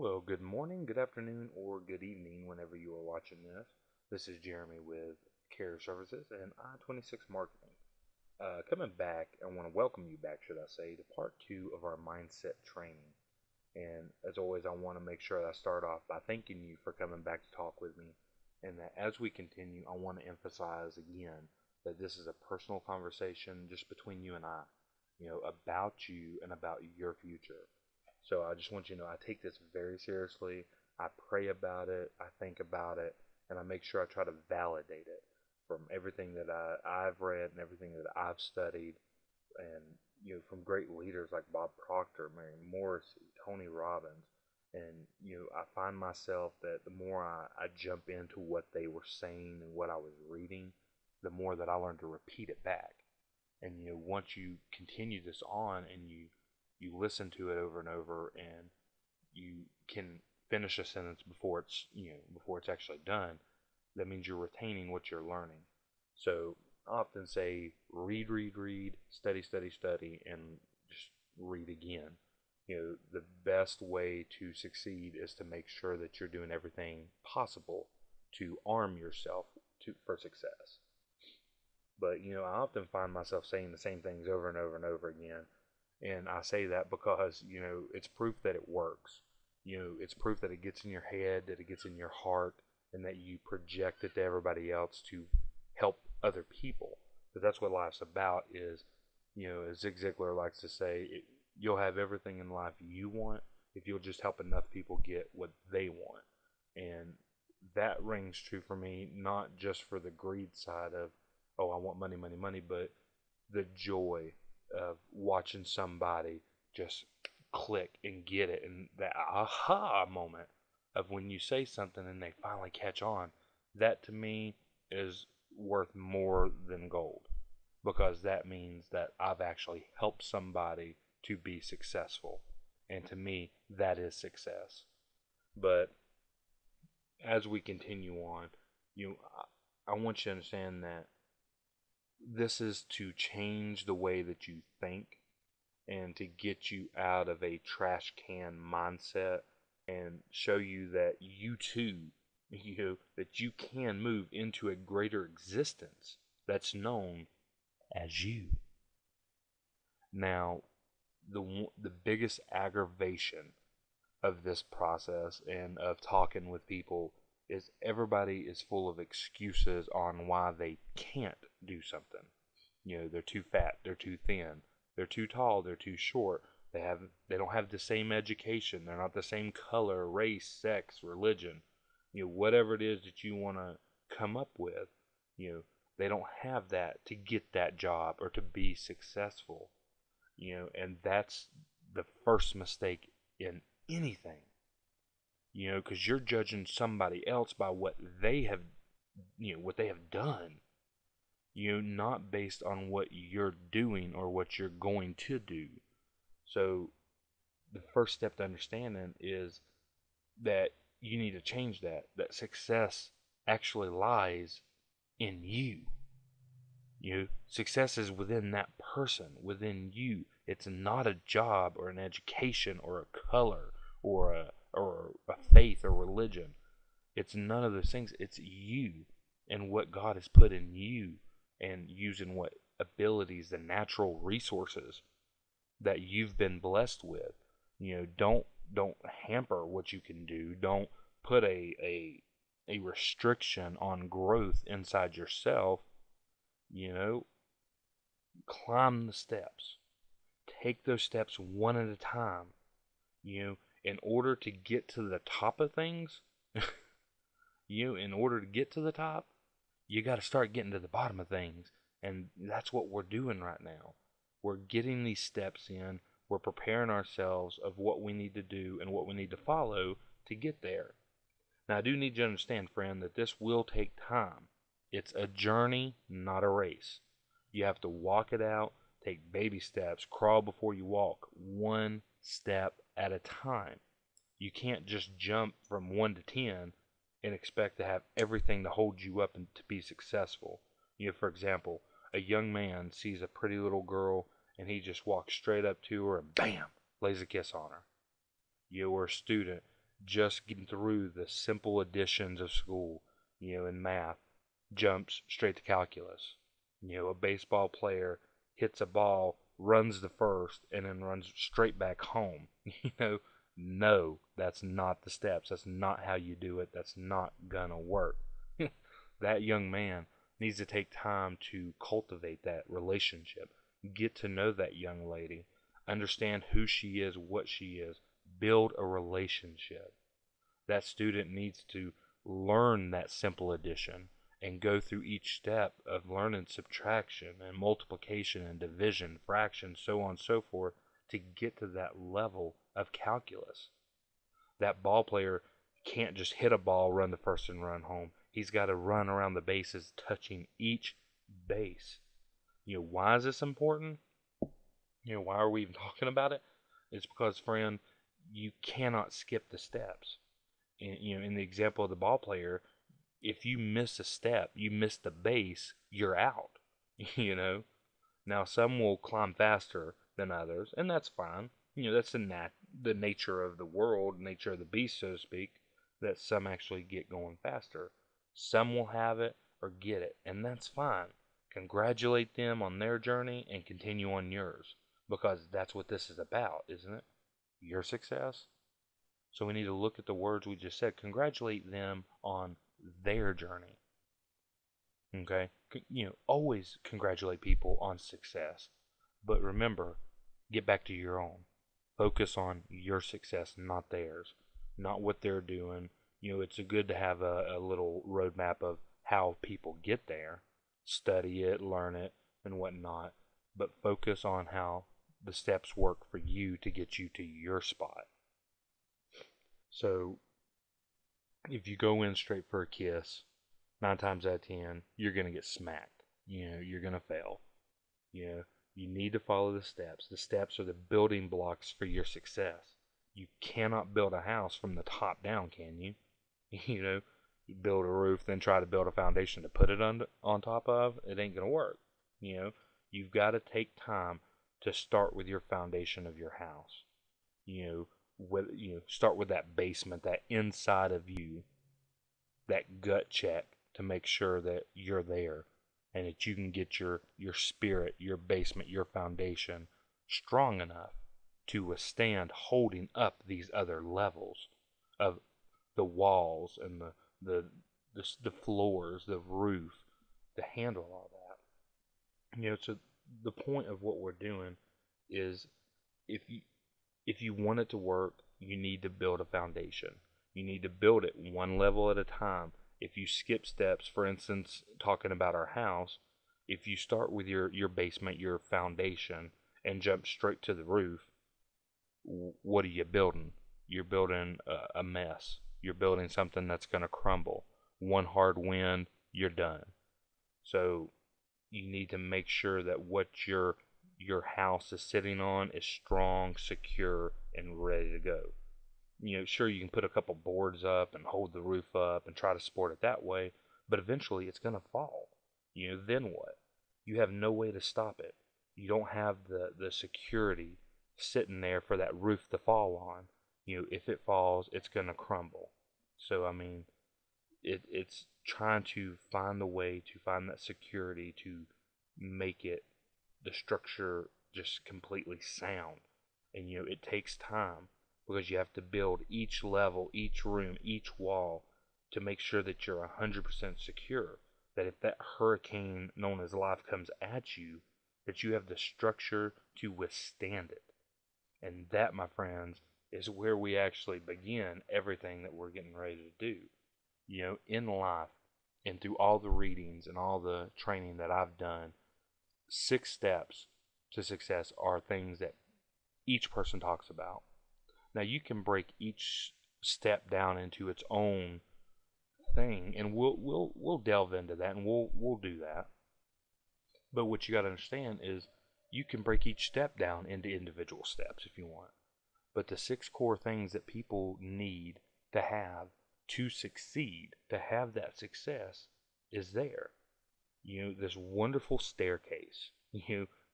Well, good morning, good afternoon, or good evening whenever you are watching this. This is Jeremy with Care Services and I-26 Marketing. Coming back, I want to welcome you back, should I say, to part two of our mindset training. And as always, I want to make sure that I start off by thanking you for coming back to talk with me. And that as we continue, I want to emphasize again that this is a personal conversation just between you and I, about you and about your future. So I just want you to know I take this very seriously. I pray about it, I think about it, and I make sure I try to validate it from everything that I've read and everything that I've studied, and from great leaders like Bob Proctor, Mary Morrissey, Tony Robbins, and I find myself that the more I jump into what they were saying and what I was reading, the more that I learn to repeat it back. And once you continue this on and you listen to it over and over, and you can finish a sentence before it's actually done, that means you're retaining what you're learning. So I often say read, read, read, study, study, study, and just read again. The best way to succeed is to make sure that you're doing everything possible to arm yourself for success. But I often find myself saying the same things over and over and over again. And I say that because, it's proof that it works. It's proof that it gets in your head, that it gets in your heart, and that you project it to everybody else to help other people. But that's what life's about is, as Zig Ziglar likes to say, you'll have everything in life you want if you'll just help enough people get what they want. And that rings true for me, not just for the greed side of, oh, I want money, money, money, but the joy of watching somebody just click and get it, and that aha moment of when you say something and they finally catch on. That to me is worth more than gold, because that means that I've actually helped somebody to be successful, and to me that is success. But as we continue on, you I want you to understand that this is to change the way that you think and to get you out of a trash can mindset and show you that you too, that you can move into a greater existence that's known as you. Now, the biggest aggravation of this process and of talking with people is everybody is full of excuses on why they can't do something. They're too fat, they're too thin, they're too tall, they're too short. They don't have the same education, they're not the same color, race, sex, religion. Whatever it is that you want to come up with, they don't have that to get that job or to be successful. And that's the first mistake in anything. Because you're judging somebody else by what they have done. Not based on what you're doing or what you're going to do. So the first step to understanding is that you need to change that. That success actually lies in you. Success is within that person, within you. It's not a job or an education or a color or a faith or religion. It's none of those things. It's you and what God has put in you, and using what abilities, the natural resources that you've been blessed with. Don't hamper what you can do. Don't put a restriction on growth inside yourself. Climb the steps. Take those steps one at a time. In order to get to the top of things, in order to get to the top, you got to start getting to the bottom of things. And that's what we're doing right now. We're getting these steps in. We're preparing ourselves of what we need to do and what we need to follow to get there. Now, I do need you to understand, friend, that this will take time. It's a journey, not a race. You have to walk it out, take baby steps, crawl before you walk, one step at a time. You can't just jump from 1 to 10 and expect to have everything to hold you up and to be successful. For example, a young man sees a pretty little girl and he just walks straight up to her and bam, lays a kiss on her. Or a student just getting through the simple additions of school, in math, jumps straight to calculus. A baseball player hits a ball, runs the first, and then runs straight back home. No, that's not the steps. That's not how you do it. That's not gonna work. That young man needs to take time to cultivate that relationship, get to know that young lady, understand who she is, what she is, build a relationship. That student needs to learn that simple addition and go through each step of learning subtraction and multiplication and division, fraction, so on and so forth to get to that level of calculus. That ball player can't just hit a ball, run the first, and run home. He's got to run around the bases, touching each base. Why is this important? Why are we even talking about it? It's because, friend, you cannot skip the steps. In the example of the ball player, if you miss a step, you miss the base, you're out. Now some will climb faster than others, and that's fine. That's the nature of the world, nature of the beast, so to speak, that some actually get going faster. Some will have it or get it, and that's fine. Congratulate them on their journey and continue on yours, because that's what this is about, isn't it? Your success. So we need to look at the words we just said. Congratulate them on their journey. Okay? Always congratulate people on success. But remember, get back to your own. Focus on your success, not theirs. Not what they're doing. It's good to have a little roadmap of how people get there. Study it, learn it, and whatnot. But focus on how the steps work for you to get you to your spot. So, if you go in straight for a kiss, 9 times out of 10, you're going to get smacked. You're going to fail. You need to follow the steps. The steps are the building blocks for your success. You cannot build a house from the top down, can you? You build a roof, then try to build a foundation to put it on top of. It ain't going to work. You've got to take time to start with your foundation of your house. Start with that basement, that inside of you, that gut check to make sure that you're there and that you can get your spirit, your basement, your foundation strong enough to withstand holding up these other levels of the walls and the floors, the roof, to handle all that. So the point of what we're doing is if you want it to work, you need to build a foundation. You need to build it one level at a time. If you skip steps, for instance, talking about our house, if you start with your basement, your foundation, and jump straight to the roof, what are you building? You're building a mess. You're building something that's going to crumble. One hard wind, you're done. So you need to make sure that what your house is sitting on is strong, secure, and ready to go. Sure, you can put a couple boards up and hold the roof up and try to support it that way, but eventually it's going to fall. Then what? You have no way to stop it. You don't have the security sitting there for that roof to fall on. If it falls, it's going to crumble. So, I mean, it's trying to find the way to find that security to make it, the structure, just completely sound. And it takes time because you have to build each level, each room, each wall to make sure that you're 100% secure. That if that hurricane known as life comes at you, that you have the structure to withstand it. And that, my friends, is where we actually begin everything that we're getting ready to do. In life and through all the readings and all the training that I've done, 6 steps to success are things that each person talks about. Now you can break each step down into its own thing, and we'll delve into that, and we'll do that. But what you got to understand is you can break each step down into individual steps if you want. But the 6 core things that people need to have to succeed, to have that success, is there. This wonderful staircase,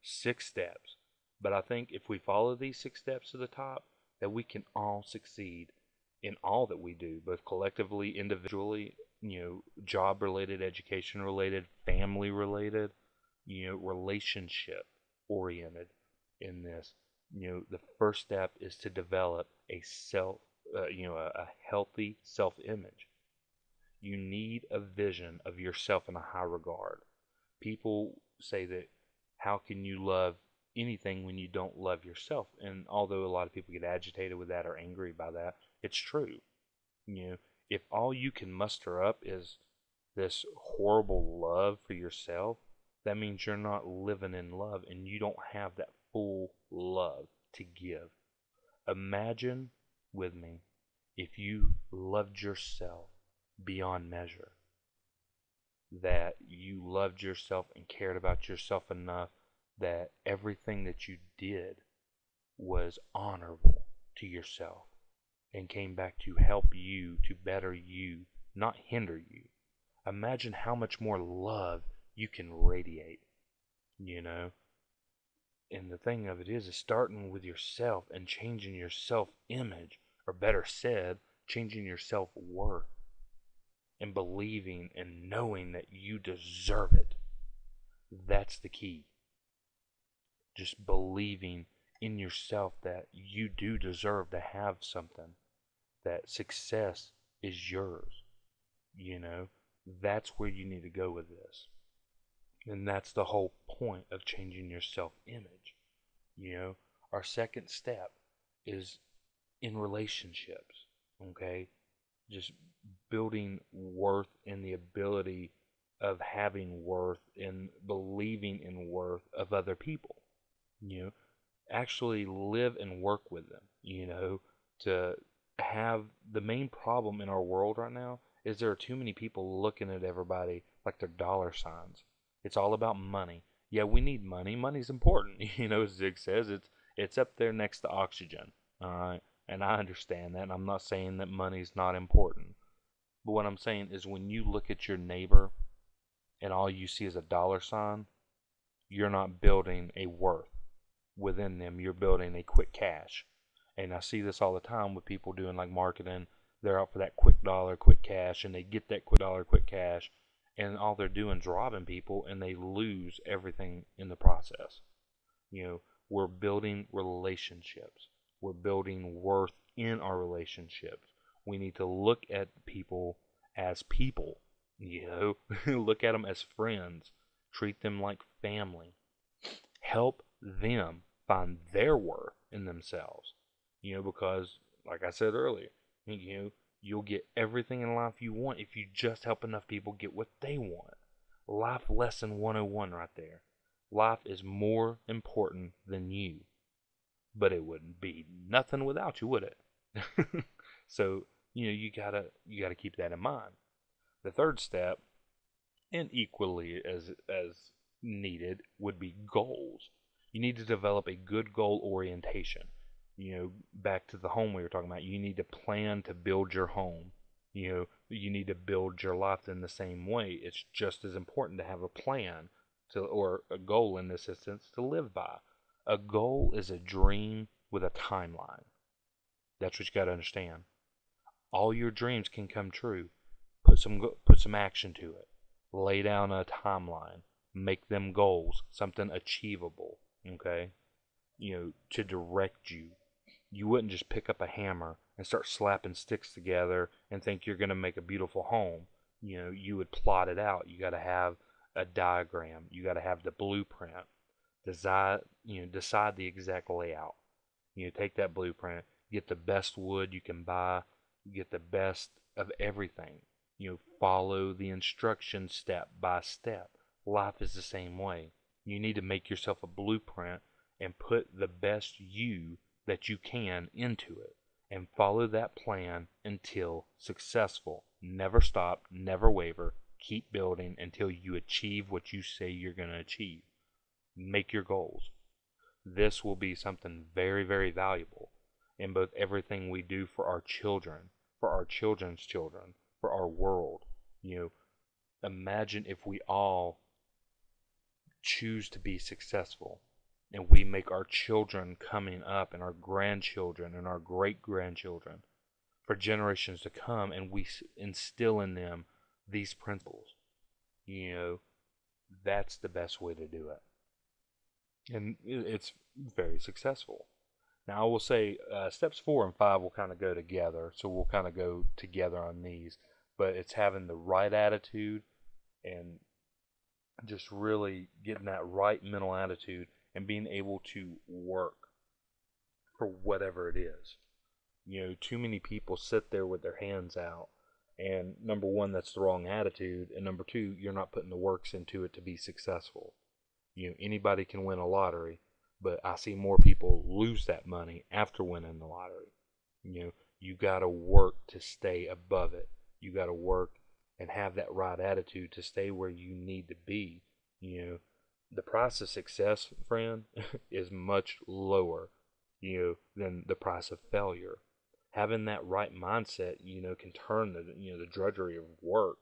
6 steps. But I think if we follow these 6 steps to the top, that we can all succeed in all that we do, both collectively, individually, job related, education related, family related, relationship oriented in this. The first step is to develop a a healthy self image. You need a vision of yourself in a high regard. People say that how can you love anything when you don't love yourself? And although a lot of people get agitated with that or angry by that, it's true. You know, if all you can muster up is this horrible love for yourself, that means you're not living in love and you don't have that full love to give. Imagine with me if you loved yourself beyond measure, that you loved yourself and cared about yourself enough that everything that you did was honorable to yourself and came back to help you, to better you, not hinder you. Imagine how much more love you can radiate, you know? And the thing of it is starting with yourself and changing your self image, or better said, changing your self worth and believing and knowing that you deserve it. That's the key. Just believing in yourself that you do deserve to have something, that success is yours. That's where you need to go with this. And that's the whole point of changing your self image. Our second step is in relationships, okay? Just building worth and the ability of having worth and believing in worth of other people. You know, actually live and work with them, to have the main problem in our world right now is there are too many people looking at everybody like they're dollar signs. It's all about money. Yeah, we need money. Money's important. As Zig says, it's up there next to oxygen. All right, and I understand that. And I'm not saying that money's not important, but what I'm saying is when you look at your neighbor and all you see is a dollar sign, you're not building a worth within them. You're building a quick cash. And I see this all the time with people doing like marketing. They're out for that quick dollar, quick cash, and they get that quick dollar, quick cash, and all they're doing is robbing people, and they lose everything in the process. We're building relationships. We're building worth in our relationships. We need to look at people as people, look at them as friends, treat them like family, help them find their worth in themselves. Because like I said earlier, you'll get everything in life you want if you just help enough people get what they want. Life lesson 101 right there. Life is more important than you. But it wouldn't be nothing without you, would it? So, you gotta keep that in mind. The third step, and equally as needed, would be goals. You need to develop a good goal orientation. Back to the home we were talking about, you need to plan to build your home. You need to build your life in the same way. It's just as important to have a plan or a goal in this instance to live by. A goal is a dream with a timeline. That's what you got to understand. All your dreams can come true. Put some action to it. Lay down a timeline. Make them goals, something achievable. Okay, to direct you. You wouldn't just pick up a hammer and start slapping sticks together and think you're going to make a beautiful home. You would plot it out. You got to have a diagram. You got to have the blueprint. Decide the exact layout. Take that blueprint, get the best wood you can buy, get the best of everything. Follow the instructions step by step. Life is the same way. You need to make yourself a blueprint and put the best you that you can into it and follow that plan until successful. Never stop, never waver. Keep building until you achieve what you say you're going to achieve. Make your goals. This will be something very, very valuable in both everything we do for our children, for our children's children, for our world. Imagine if we all choose to be successful and we make our children coming up and our grandchildren and our great grandchildren for generations to come, and we instill in them these principles. You know, that's the best way to do it. And it's very successful. Now, I will say steps 4 and 5 will kind of go together, so we'll kind of go together on these. But it's having the right attitude and just really getting that right mental attitude and being able to work for whatever it is. You know, too many people sit there with their hands out, and number one, that's the wrong attitude, and number two, you're not putting the works into it to be successful. You know, anybody can win a lottery, but I see more people lose that money after winning the lottery. You know, you got to work to stay above it. You got to work and have that right attitude to stay where you need to be. You know, the price of success, friend, is much lower, you know, than the price of failure. Having that right mindset, you know, can turn the drudgery of work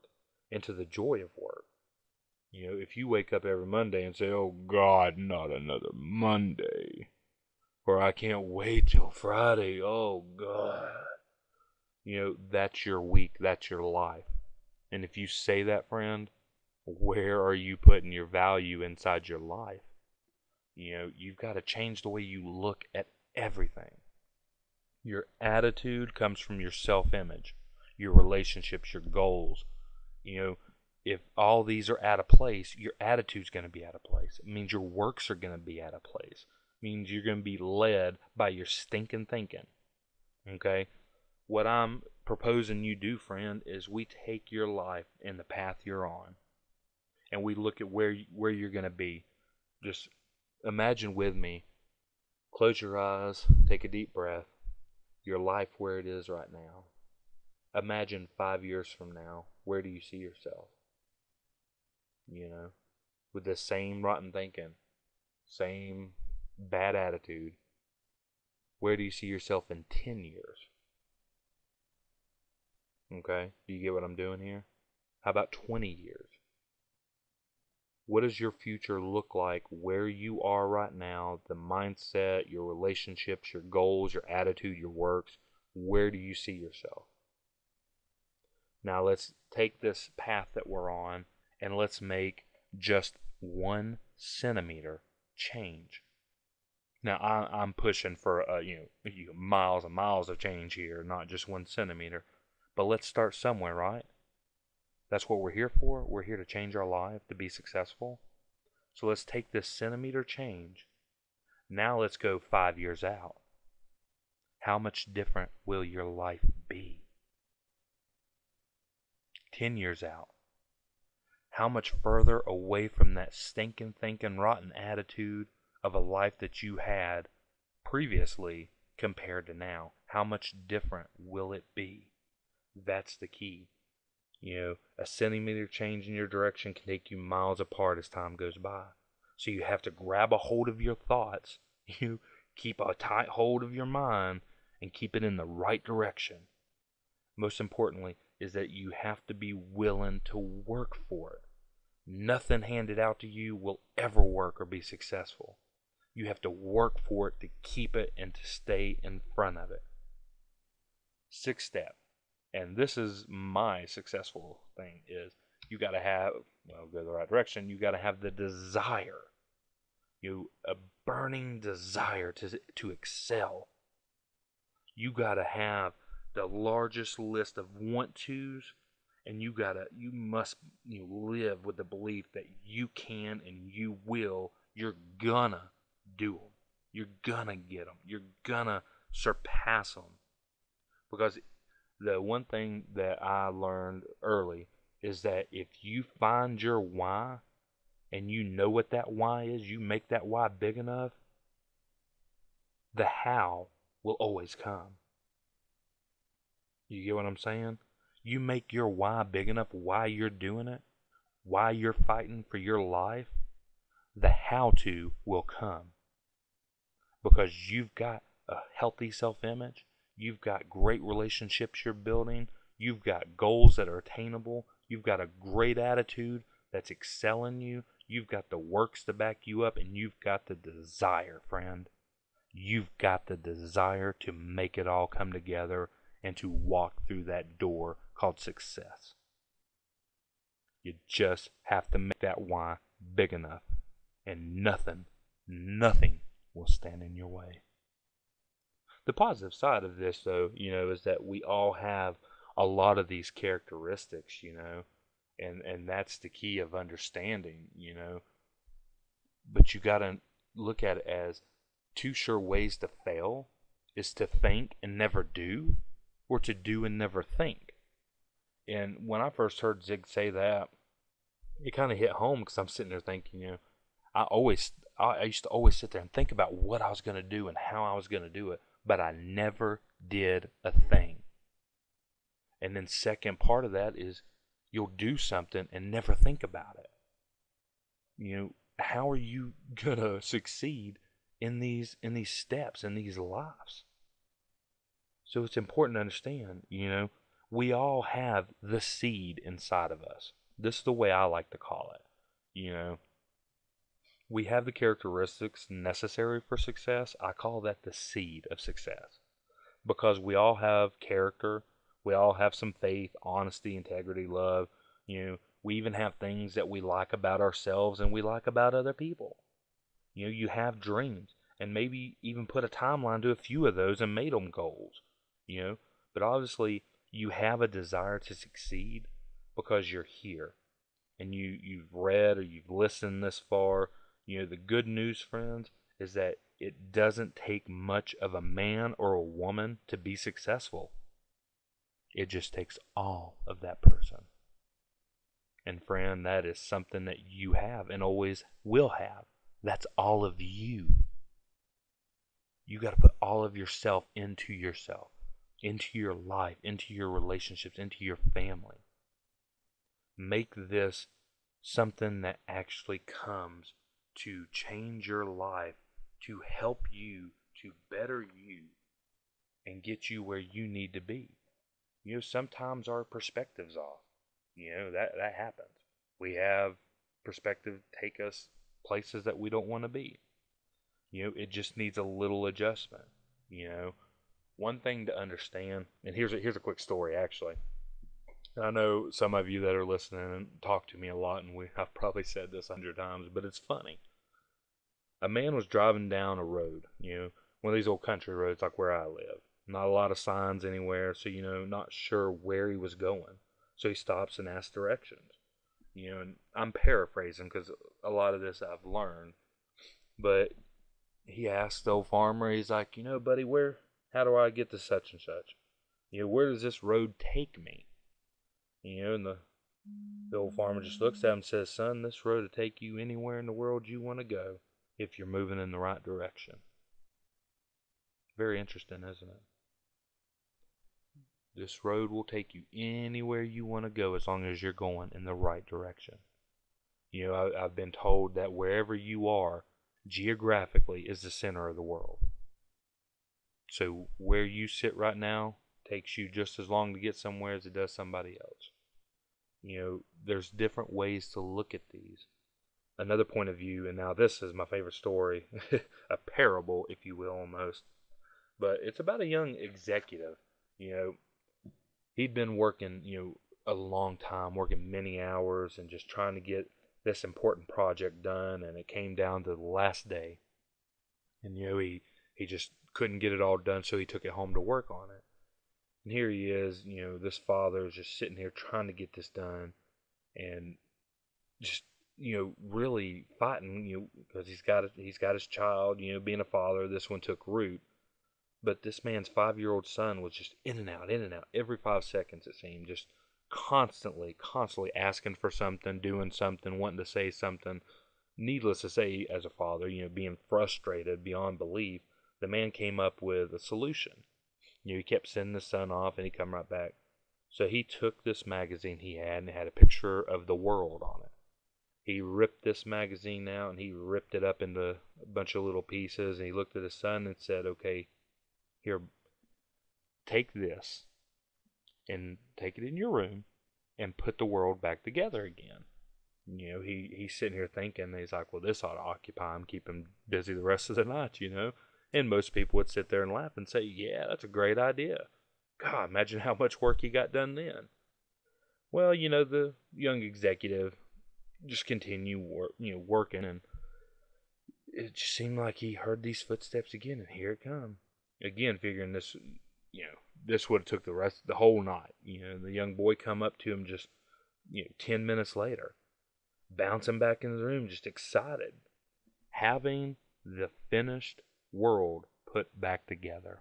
into the joy of work. You know, if you wake up every Monday and say, "Oh God, not another Monday," or "I can't wait till Friday," oh God, you know, that's your week, that's your life. And if you say that, friend, where are you putting your value inside your life? You know, you've got to change the way you look at everything. Your attitude comes from your self-image, your relationships, your goals. You know, if all these are out of place, your attitude's going to be out of place. It means your works are going to be out of place. It means you're going to be led by your stinking thinking. Okay? What I'm proposing you do, friend, is we take your life and the path you're on, and we look at where you're going to be. Just imagine with me. Close your eyes, take a deep breath. Your life where it is right now. Imagine 5 years from now, where do you see yourself? You know, with the same rotten thinking, same bad attitude. Where do you see yourself in 10 years? Okay, do you get what I'm doing here? How about 20 years? What does your future look like where you are right now? The mindset, your relationships, your goals, your attitude, your works. Where do you see yourself? Now let's take this path that we're on and let's make just 1 centimeter change. Now I'm pushing for miles and miles of change here, not just 1 centimeter. But let's start somewhere, right? That's what we're here for. We're here to change our life, to be successful. So let's take this centimeter change. Now let's go 5 years out. How much different will your life be? 10 years out. How much further away from that stinking, thinking, rotten attitude of a life that you had previously compared to now? How much different will it be? That's the key. You know, a centimeter change in your direction can take you miles apart as time goes by. So you have to grab a hold of your thoughts. You keep a tight hold of your mind and keep it in the right direction. Most importantly is that you have to be willing to work for it. Nothing handed out to you will ever work or be successful. You have to work for it to keep it and to stay in front of it. 6th step. And this is my successful thing, is you got to have, go the right direction, you got to have the desire, a burning desire to excel. You got to have the largest list of want-tos, and you must live with the belief that you can and you will, you're gonna do them. You're gonna get them. You're gonna surpass them. Because the one thing that I learned early is that if you find your why and you know what that why is, you make that why big enough, the how will always come. You get what I'm saying? You make your why big enough, why you're doing it, why you're fighting for your life, the how to will come. Because you've got a healthy self-image. You've got great relationships you're building. You've got goals that are attainable. You've got a great attitude that's excelling you. You've got the works to back you up, and you've got the desire, friend. You've got the desire to make it all come together and to walk through that door called success. You just have to make that why big enough, and nothing will stand in your way. The positive side of this, though, is that we all have a lot of these characteristics, and that's the key of understanding, But you got to look at it as two sure ways to fail is to think and never do, or to do and never think. And when I first heard Zig say that, it kind of hit home because I'm sitting there thinking, I used to always sit there and think about what I was going to do and how I was going to do it, but I never did a thing. And then second part of that is you'll do something and never think about it. How are you going to succeed in these steps, in these lives? So it's important to understand, we all have the seed inside of us. This is the way I like to call it. We have the characteristics necessary for success. I call that the seed of success. Because we all have character, we all have some faith, honesty, integrity, love. We even have things that we like about ourselves and we like about other people. You have dreams, and maybe even put a timeline to a few of those and made them goals. But obviously you have a desire to succeed because you're here, and you've read or you've listened this far. The good news, friends, is that it doesn't take much of a man or a woman to be successful. It just takes all of that person. And friend, that is something that you have and always will have. That's all of you. You got to put all of yourself, into your life, into your relationships, into your family. Make this something that actually comes to change your life, to help you, to better you, and get you where you need to be. Sometimes our perspective's off. That happens. We have perspective take us places that we don't want to be. It just needs a little adjustment. One thing to understand, and here's a quick story actually. I know some of you that are listening talk to me a lot, and I've probably said this 100 times, but it's funny. A man was driving down a road, one of these old country roads like where I live. Not a lot of signs anywhere, so not sure where he was going. So he stops and asks directions. And I'm paraphrasing because a lot of this I've learned. But he asked the old farmer, he's like, buddy, how do I get to such and such? Where does this road take me? And the old farmer just looks at him and says, son, this road will take you anywhere in the world you want to go if you're moving in the right direction. Very interesting, isn't it? This road will take you anywhere you want to go as long as you're going in the right direction. I've been told that wherever you are, geographically, is the center of the world. So where you sit right now takes you just as long to get somewhere as it does somebody else. There's different ways to look at these. Another point of view, and now this is my favorite story, a parable, if you will, almost. But it's about a young executive. He'd been working, a long time, working many hours and just trying to get this important project done, and it came down to the last day. And, he just couldn't get it all done, so he took it home to work on it. And here he is, this father is just sitting here trying to get this done, and just, really fighting, because he's got his child, being a father, this one took root. But this man's 5-year-old son was just in and out, every 5 seconds it seemed, just constantly asking for something, doing something, wanting to say something. Needless to say, as a father, being frustrated beyond belief, the man came up with a solution. He kept sending the son off, and he'd come right back. So he took this magazine he had, and it had a picture of the world on it. He ripped this magazine out, and he ripped it up into a bunch of little pieces, and he looked at his son and said, okay, here, take this and take it in your room and put the world back together again. He's sitting here thinking, and he's like, well, this ought to occupy him, keep him busy the rest of the night, And most people would sit there and laugh and say, yeah, that's a great idea. God, imagine how much work he got done then. Well, the young executive just continued working, and it just seemed like he heard these footsteps again, and here it come. Again, figuring this would have took the whole night. The young boy come up to him just, 10 minutes later, bouncing back in the room, just excited, having the finished world put back together.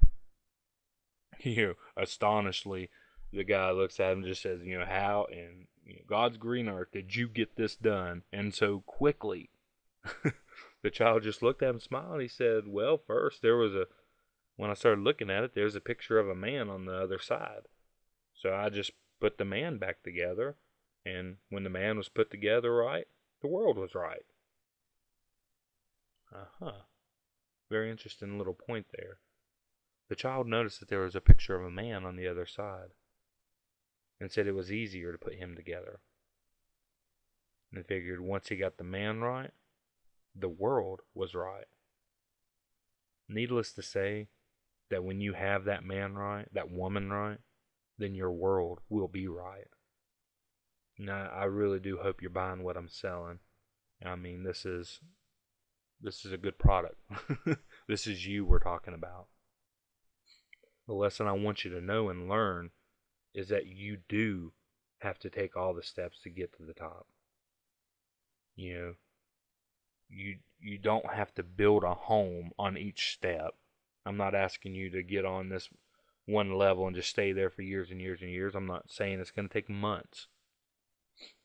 Astonishingly, the guy looks at him and just says, how in God's green earth did you get this done and so quickly? The child just looked at him and smiled. And he said, well, first, when I started looking at it, there's a picture of a man on the other side. So I just put the man back together. And when the man was put together right, the world was right. Uh-huh. Very interesting little point there. The child noticed that there was a picture of a man on the other side and said it was easier to put him together. And figured once he got the man right, the world was right. Needless to say, that when you have that man right, that woman right, then your world will be right. Now, I really do hope you're buying what I'm selling. I mean, this is a good product. This is you we're talking about. The lesson I want you to know and learn is that you do have to take all the steps to get to the top. You don't have to build a home on each step. I'm not asking you to get on this one level and just stay there for years and years and years. I'm not saying it's going to take months.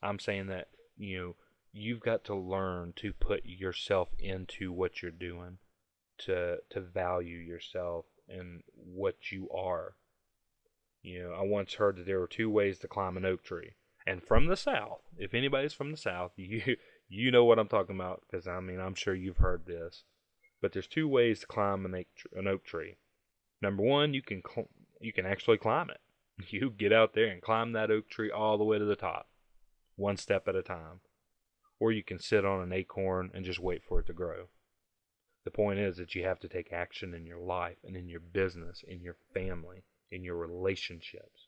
I'm saying that, you've got to learn to put yourself into what you're doing, to value yourself and what you are. I once heard that there were two ways to climb an oak tree. And from the South, if anybody's from the South, you know what I'm talking about, because I'm sure you've heard this. But there's two ways to climb an oak tree. Number one, you can actually climb it. You get out there and climb that oak tree all the way to the top, one step at a time. Or you can sit on an acorn and just wait for it to grow. The point is that you have to take action in your life and in your business, in your family, in your relationships.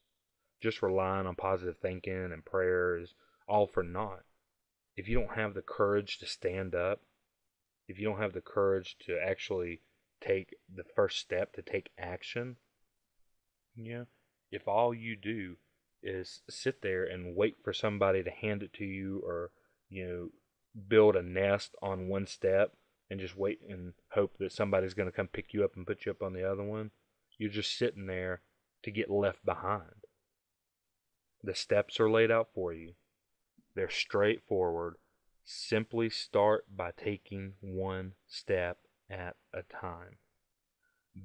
Just relying on positive thinking and prayer is all for naught. If you don't have the courage to stand up, if you don't have the courage to actually take the first step to take action, if all you do is sit there and wait for somebody to hand it to you, or build a nest on one step and just wait and hope that somebody's going to come pick you up and put you up on the other one, you're just sitting there to get left behind. The steps are laid out for you. They're straightforward. Simply start by taking one step at a time.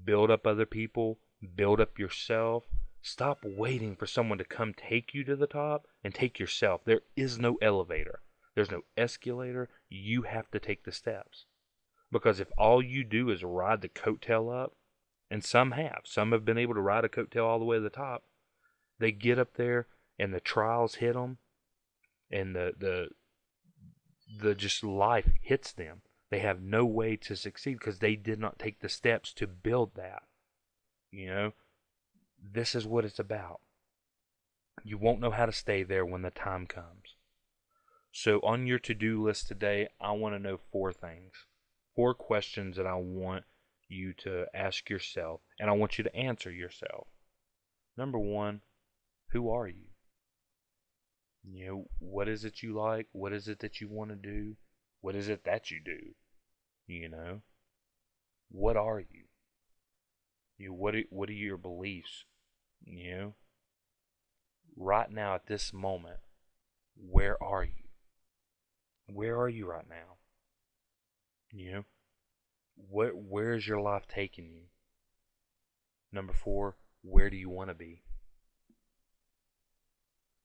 Build up other people. Build up yourself. Stop waiting for someone to come take you to the top and take yourself. There is no elevator. There's no escalator. You have to take the steps. Because if all you do is ride the coattail up, and some have been able to ride a coattail all the way to the top, they get up there and the trials hit them, and the just life hits them. They have no way to succeed because they did not take the steps to build that. This is what it's about. You won't know how to stay there when the time comes. So on your to-do list today, I want to know 4 things. 4 questions that I want you to ask yourself, and I want you to answer yourself. Number 1, who are you? What is it you like? What is it that you want to do? What is it that you do? What are you? What are your beliefs? Right now at this moment, where are you? Where are you right now? Where is your life taking you? Number 4, where do you want to be?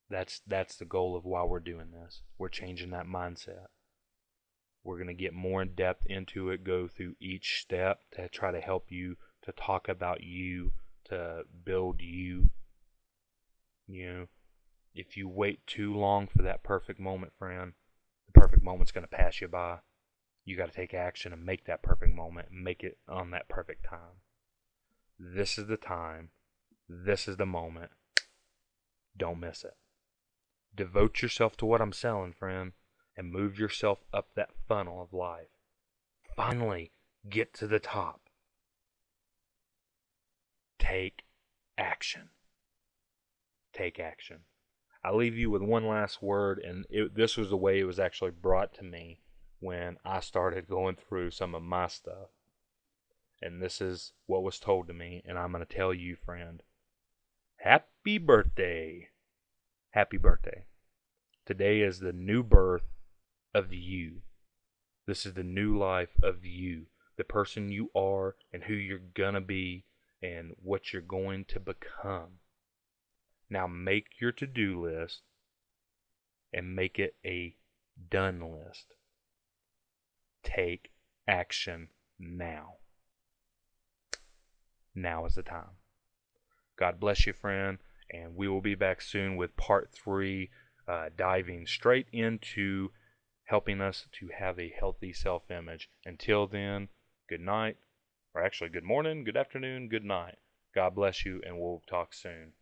That's the goal of why we're doing this. We're changing that mindset. We're going to get more in depth into it, go through each step to try to help you, to talk about you, to build you. If you wait too long for that perfect moment, friend, the perfect moment's going to pass you by. You got to take action and make that perfect moment and make it on that perfect time. This is the time this is the moment. Don't miss it. Devote yourself to what I'm selling, friend, and move yourself up that funnel of life. Finally, get to the top. Take action. Take action. I leave you with one last word, and this was the way it was actually brought to me when I started going through some of my stuff. And this is what was told to me, and I'm going to tell you, friend. Happy birthday. Happy birthday. Today is the new birth of you. This is the new life of you. The person you are and who you're going to be and what you're going to become. Now make your to-do list and make it a done list. Take action now. Now is the time. God bless you, friend, and we will be back soon with part 3, diving straight into helping us to have a healthy self-image. Until then, good night, or actually good morning, good afternoon, good night. God bless you, and we'll talk soon.